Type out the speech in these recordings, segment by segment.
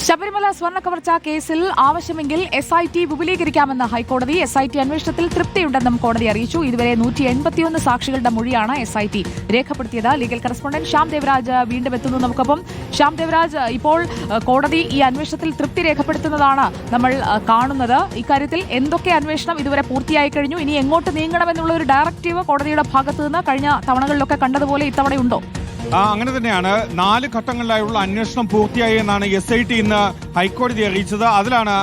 ശബരിമല സ്വർണ്ണക്കവർച്ചാ കേസിൽ ആവശ്യമെങ്കിൽ SIT വിപുലീകരിക്കാമെന്ന് ഹൈക്കോടതി. SIT അന്വേഷണത്തിൽ തൃപ്തിയുണ്ടെന്നും കോടതി അറിയിച്ചു. ഇതുവരെ 181 സാക്ഷികളുടെ മൊഴിയാണ് SIT രേഖപ്പെടുത്തിയത്. ലീഗൽ കറസ്പോണ്ടന്റ് ശ്യാം ദേവരാജ് വീണ്ടും എത്തുന്നു നമുക്കൊപ്പം. ശ്യാം ദേവരാജ്, ഇപ്പോൾ കോടതി ഈ അന്വേഷണത്തിൽ തൃപ്തി രേഖപ്പെടുത്തുന്നതാണ് നമ്മൾ കാണുന്നത്. ഇക്കാര്യത്തിൽ എന്തൊക്കെ അന്വേഷണം ഇതുവരെ പൂർത്തിയായി കഴിഞ്ഞു? ഇനി എങ്ങോട്ട് നീങ്ങണമെന്നുള്ള ഒരു ഡയറക്റ്റീവ് കോടതിയുടെ ഭാഗത്തു നിന്ന് കഴിഞ്ഞ തവണകളിലൊക്കെ കണ്ടതുപോലെ ഇത്തവണയുണ്ടോ? അങ്ങനെ തന്നെയാണ്. 4 ഘട്ടങ്ങളിലായുള്ള അന്വേഷണം പൂർത്തിയായി എന്നാണ് SIT ഇന്ന് ഹൈക്കോടതി അറിയിച്ചത്. അതിലാണ്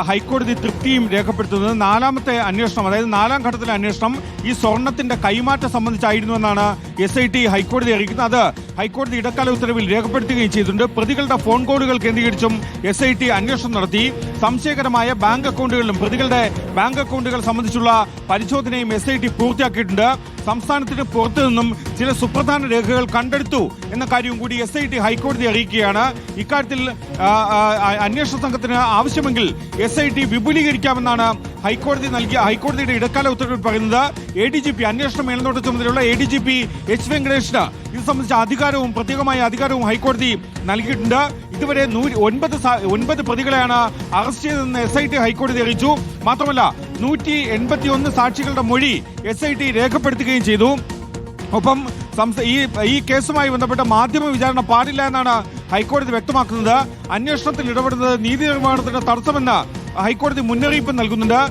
ഹൈക്കോടതി തൃപ്തിയും രേഖപ്പെടുത്തുന്നത്. 4ാമത്തെ അന്വേഷണം, അതായത് 4ാം ഘട്ടത്തിലെ അന്വേഷണം ഈ സ്വർണത്തിന്റെ കൈമാറ്റം സംബന്ധിച്ചായിരുന്നു എന്നാണ് SIT ഹൈക്കോടതി അറിയിക്കുന്നത്. അത് ഹൈക്കോടതി ഇടക്കാല ഉത്തരവിൽ രേഖപ്പെടുത്തുകയും ചെയ്തിട്ടുണ്ട്. പ്രതികളുടെ ഫോൺ കോളുകൾ കേന്ദ്രീകരിച്ചും SIT അന്വേഷണം നടത്തി. സംശയകരമായ ബാങ്ക് അക്കൗണ്ടുകളിലും പ്രതികളുടെ ബാങ്ക് അക്കൗണ്ടുകൾ സംബന്ധിച്ചുള്ള പരിശോധനയും SIT പൂർത്തിയാക്കിയിട്ടുണ്ട്. സംസ്ഥാനത്തിന് പുറത്തു നിന്നും ചില സുപ്രധാന രേഖകൾ കണ്ടെടുത്തു എന്ന കാര്യവും കൂടി SIT ഹൈക്കോടതി അറിയിക്കുകയാണ്. ഇക്കാര്യത്തിൽ അന്വേഷണ സംഘത്തിന് ആവശ്യമെങ്കിൽ SIT വിപുലീകരിക്കാമെന്നാണ് ഹൈക്കോടതിയുടെ ഇടക്കാല ഉത്തരവിൽ പറയുന്നത്. ADGP അന്വേഷണ മേൽനോട്ട ചുമതലയുള്ള ADGP H. വെങ്കടേഷിന് ഇത് സംബന്ധിച്ച പ്രത്യേകമായ അധികാരവും ഹൈക്കോടതി നൽകിയിട്ടുണ്ട്. ഇതുവരെ 9 പ്രതികളെയാണ് അറസ്റ്റ് ചെയ്തതെന്ന് SIT ഹൈക്കോടതി അറിയിച്ചു. മാത്രമല്ല 181 സാക്ഷികളുടെ മൊഴി SIT രേഖപ്പെടുത്തുകയും ചെയ്തു. ഒപ്പം ഈ കേസുമായി ബന്ധപ്പെട്ട മാധ്യമ വിചാരണ പാടില്ല എന്നാണ് ഹൈക്കോടതി വ്യക്തമാക്കുന്നത്. അന്വേഷണത്തിൽ ഇടപെടുന്നത് നീതി നിർവഹണത്തിന് തടസ്സമെന്ന് ഹൈക്കോടതി മുന്നറിയിപ്പ് നൽകുന്നുണ്ട്.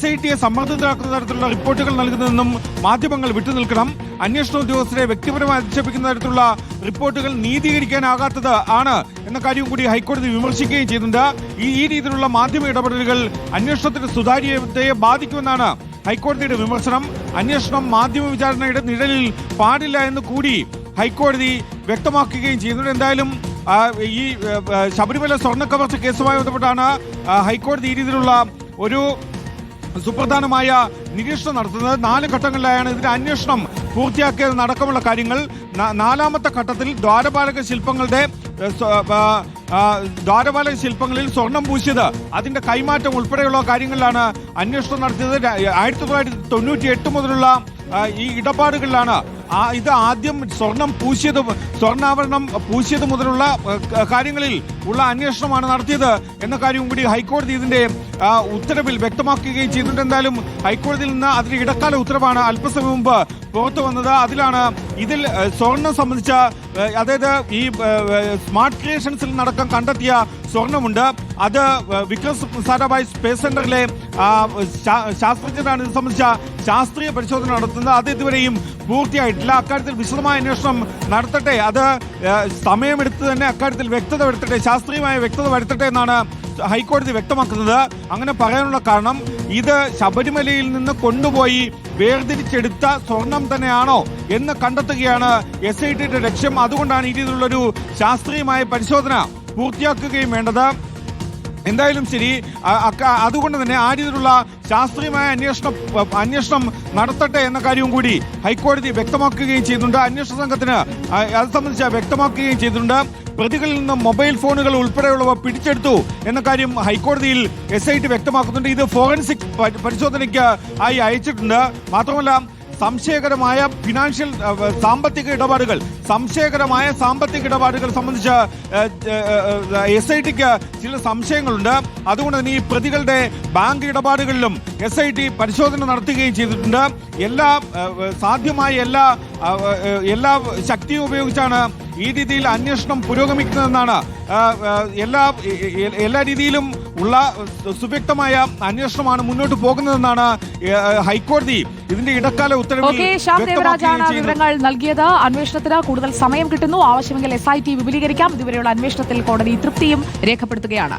SITയെ സമ്മർദ്ദത്തിലാക്കുന്ന തരത്തിലുള്ള റിപ്പോർട്ടുകൾ നൽകുന്നതെന്നും മാധ്യമങ്ങൾ വിട്ടുനിൽക്കണം. അന്വേഷണ ഉദ്യോഗസ്ഥരെ വ്യക്തിപരമായി അധിക്ഷേപിക്കുന്ന തരത്തിലുള്ള റിപ്പോർട്ടുകൾ നീതീകരിക്കാനാകാത്തത് ആണ് എന്ന കാര്യം കൂടി ഹൈക്കോടതി വിമർശിക്കുകയും ചെയ്യുന്നുണ്ട്. ഈ രീതിയിലുള്ള മാധ്യമ ഇടപെടലുകൾ അന്വേഷണത്തിന്റെ സുതാര്യതയെ ബാധിക്കുമെന്നാണ് ഹൈക്കോടതിയുടെ വിമർശനം. അന്വേഷണം മാധ്യമ വിചാരണയുടെ നിഴലിൽ പാടില്ല എന്ന് കൂടി ഹൈക്കോടതി വ്യക്തമാക്കുകയും ചെയ്യുന്നുണ്ട്. എന്തായാലും ഈ ശബരിമല സ്വർണ്ണക്കവർച്ച കേസുമായി ബന്ധപ്പെട്ടാണ് ഹൈക്കോടതി ഈ രീതിയിലുള്ള ഒരു സുപ്രധാനമായ നിരീക്ഷണം നടത്തുന്നത്. 4 ഘട്ടങ്ങളിലായാണ് ഇതിന്റെ അന്വേഷണം പൂർത്തിയാക്കിയതെന്നടക്കമുള്ള കാര്യങ്ങൾ. 4ാമത്തെ ഘട്ടത്തിൽ ദ്വാരപാലക ശില്പങ്ങളിൽ സ്വർണം പൂശിയത്, അതിന്റെ കൈമാറ്റം ഉൾപ്പെടെയുള്ള കാര്യങ്ങളിലാണ് അന്വേഷണം നടത്തിയത്. 1998 മുതലുള്ള ഈ ഇടപാടുകളിലാണ് ഇത് ആദ്യം സ്വർണ്ണാഭരണം പൂശിയത് മുതലുള്ള കാര്യങ്ങളിൽ ഉള്ള അന്വേഷണമാണ് നടത്തിയത് എന്ന കാര്യവും കൂടി ഹൈക്കോടതി ഇതിന്റെ ഉത്തരവിൽ വ്യക്തമാക്കുകയും ചെയ്തിട്ടുണ്ട്. എന്തായാലും ഹൈക്കോടതിയിൽ നിന്ന് അതിന്റെ ഇടക്കാല ഉത്തരവാണ് അല്പസമയം മുമ്പ് പുറത്തു വന്നത്. ഇതിൽ സ്വർണം സംബന്ധിച്ച, അതായത് ഈ സ്മാർട്ട് ക്രിയേഷൻസിൽ നടക്കം കണ്ടെത്തിയ സ്വർണമുണ്ട്. അത് വിക്രം സാരാഭായ് സ്പേസ് സെന്ററിലെ ശാസ്ത്രജ്ഞരാണ് ഇത് സംബന്ധിച്ച ശാസ്ത്രീയ പരിശോധന നടത്തുന്നത്. അത് ഇതുവരെയും പൂർത്തിയായിട്ടില്ല. അക്കാര്യത്തിൽ വിശദമായ അന്വേഷണം നടത്തട്ടെ, അത് സമയമെടുത്ത് തന്നെ അക്കാര്യത്തിൽ വ്യക്തത വരുത്തട്ടെ, ശാസ്ത്രീയമായ വ്യക്തത വരുത്തട്ടെ എന്നാണ് ഹൈക്കോടതി വ്യക്തമാക്കുന്നത്. അങ്ങനെ പറയാനുള്ള കാരണം, ഇത് ശബരിമലയിൽ നിന്ന് കൊണ്ടുപോയി വേർതിരിച്ചെടുത്ത സ്വർണം തന്നെയാണോ എന്ന് കണ്ടെത്തുകയാണ് SITയുടെ ലക്ഷ്യം. അതുകൊണ്ടാണ് ഈ രീതിയിലുള്ളൊരു ശാസ്ത്രീയമായ പരിശോധന പൂർത്തിയാക്കുകയും വേണ്ടത്. എന്തായാലും ശരി, അതുകൊണ്ട് തന്നെ ആ രീതിയിലുള്ള ശാസ്ത്രീയമായ അന്വേഷണം നടത്തട്ടെ എന്ന കാര്യവും കൂടി ഹൈക്കോടതി വ്യക്തമാക്കുകയും ചെയ്യുന്നുണ്ട്. അന്വേഷണ സംഘത്തിന് അത് സംബന്ധിച്ച് വ്യക്തമാക്കുകയും ചെയ്തിട്ടുണ്ട്. പ്രതികളിൽ നിന്ന് മൊബൈൽ ഫോണുകൾ ഉൾപ്പെടെയുള്ളവ പിടിച്ചെടുത്തു എന്ന കാര്യം ഹൈക്കോടതിയിൽ SIT വ്യക്തമാക്കുന്നുണ്ട്. ഇത് ഫോറൻസിക് പരിശോധനയ്ക്ക് ആയി അയച്ചിട്ടുണ്ട്. മാത്രമല്ല സംശയകരമായ സാമ്പത്തിക ഇടപാടുകൾ സംബന്ധിച്ച് SITക്ക് ചില സംശയങ്ങളുണ്ട്. അതുകൊണ്ട് തന്നെ ഈ പ്രതികളുടെ ബാങ്ക് ഇടപാടുകളിലും SIT പരിശോധന നടത്തുകയും ചെയ്തിട്ടുണ്ട്. സാധ്യമായ എല്ലാ ശക്തിയും ഉപയോഗിച്ചാണ് ഈ രീതിയിൽ അന്വേഷണം പുരോഗമിക്കുന്നതെന്നാണ്. എല്ലാ രീതിയിലും ഉള്ള സുവ്യക്തമായ അന്വേഷണമാണ് മുന്നോട്ട് പോകുന്നതെന്നാണ് ഹൈക്കോടതി ഇതിന്റെ ഇടക്കാല ഉത്തരവിൽ വിവരങ്ങൾ നൽകിയത്. അന്വേഷണത്തിന് കൂടുതൽ സമയം കിട്ടുന്നു. ആവശ്യമെങ്കിൽ SIT വിപുലീകരിക്കാം. ഇതുവരെയുള്ള അന്വേഷണത്തിൽ കോടതി തൃപ്തിയും രേഖപ്പെടുത്തുകയാണ്.